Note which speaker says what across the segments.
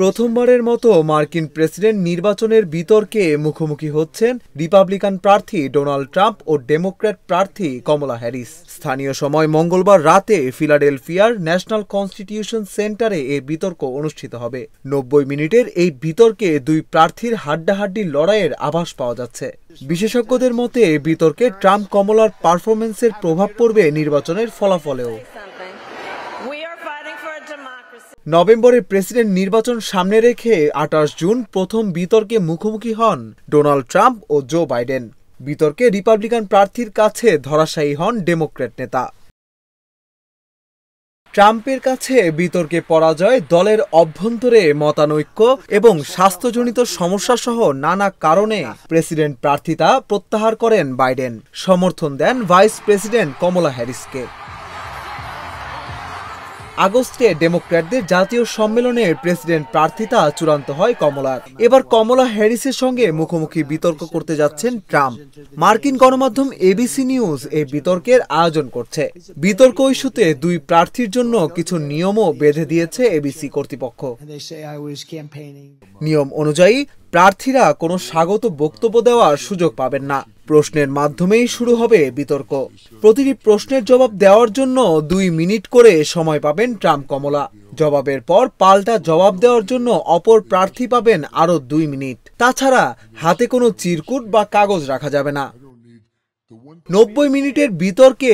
Speaker 1: প্রথমবারের মতো মার্কিন প্রেসিডেন্ট নির্বাচনের বিতর্কে মুখোমুখি হচ্ছেন রিপাবলিকান প্রার্থী ডোনাল্ড ট্রাম্প ও ডেমোক্র্যাট প্রার্থী কমলা হ্যারিস। স্থানীয় সময় মঙ্গলবার রাতে ফিলাডেলফিয়ার ন্যাশনাল কনস্টিটিউশন সেন্টারে এই বিতর্ক অনুষ্ঠিত হবে। 90 মিনিটের এই বিতর্কে দুই প্রার্থীর হাড্ডাহাড্ডি লড়াইয়ের আভাস পাওয়া যাচ্ছে। বিশেষজ্ঞদের মতে বিতর্কে ট্রাম্প কমলার পারফরমেন্সের প্রভাব পড়বে নির্বাচনের ফলাফলেও। নভেম্বরের প্রেসিডেন্ট নির্বাচন সামনে রেখে 28 জুন প্রথম বিতর্কে মুখোমুখি হন ডোনাল্ড ট্রাম্প ও জো বাইডেন। বিতর্কে রিপাবলিকান প্রার্থীর কাছে ধরাশায়ী হন ডেমোক্র্যাট নেতা। ট্রাম্পের কাছে বিতর্কে পরাজয়, দলের অভ্যন্তরে মতানৈক্য এবং স্বাস্থ্যজনিত সমস্যা সহ নানা কারণে প্রেসিডেন্ট প্রার্থিতা প্রত্যাহার করেন বাইডেন। সমর্থন দেন ভাইস প্রেসিডেন্ট কমলা হ্যারিসকে। আগস্টে ডেমোক্র্যাটদের জাতীয় সম্মেলনে প্রেসিডেন্ট প্রার্থিতা চূড়ান্ত হয় কমলার। এবার কমলা হ্যারিসের সঙ্গে মুখোমুখি বিতর্ক করতে যাচ্ছেন ট্রাম্প। মার্কিন গণমাধ্যম এবিসি নিউজ এই বিতর্কের আয়োজন করছে। বিতর্ক ইস্যুতে দুই প্রার্থীর জন্য কিছু নিয়মও বেঁধে দিয়েছে এবিসি কর্তৃপক্ষ। নিয়ম অনুযায়ী প্রার্থীরা কোনো স্বাগত বক্তব্য দেওয়ার সুযোগ পাবেন না। প্রশ্নের মাধ্যমেই শুরু হবে বিতর্ক। প্রতিটি প্রশ্নের জবাব দেওয়ার জন্য 2 মিনিট করে সময় পাবেন ট্রাম্প কমলা। জবাবের পর পাল্টা জবাব দেওয়ার জন্য অপর প্রার্থী পাবেন আরও 2 মিনিট। তাছাড়া হাতে কোনো চিরকুট বা কাগজ রাখা যাবে না। 90 মিনিটের বিতর্কে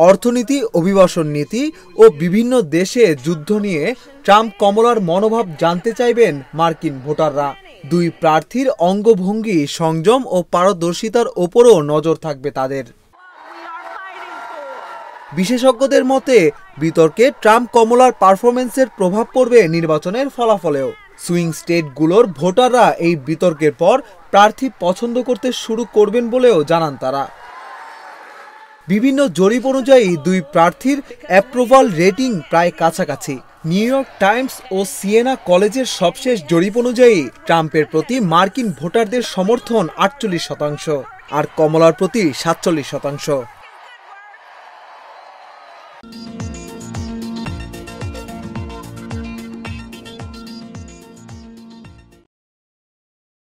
Speaker 1: অর্থনীতি, অভিবাসন নীতি ও বিভিন্ন দেশে যুদ্ধ নিয়ে ট্রাম্প কমলার মনোভাব জানতে চাইবেন মার্কিন ভোটাররা। দুই প্রার্থীর অঙ্গভঙ্গি, সংযম ও পারদর্শিতার ওপরও নজর থাকবে তাদের। বিশেষজ্ঞদের মতে বিতর্কে ট্রাম্প কমলার পারফরমেন্সের প্রভাব পড়বে নির্বাচনের ফলাফলেও। সুইং স্টেটগুলোর ভোটাররা এই বিতর্কের পর প্রার্থী পছন্দ করতে শুরু করবেন বলেও জানান তারা। বিভিন্ন জরিপ অনুযায়ী দুই প্রার্থীর অ্যাপ্রুভাল রেটিং প্রায় কাছাকাছি। নিউ ইয়র্ক টাইমস ও সিয়েনা কলেজের সবশেষ জরিপ অনুযায়ী ট্রাম্পের প্রতি মার্কিন ভোটারদের সমর্থন 48% আর কমলার প্রতি 47%।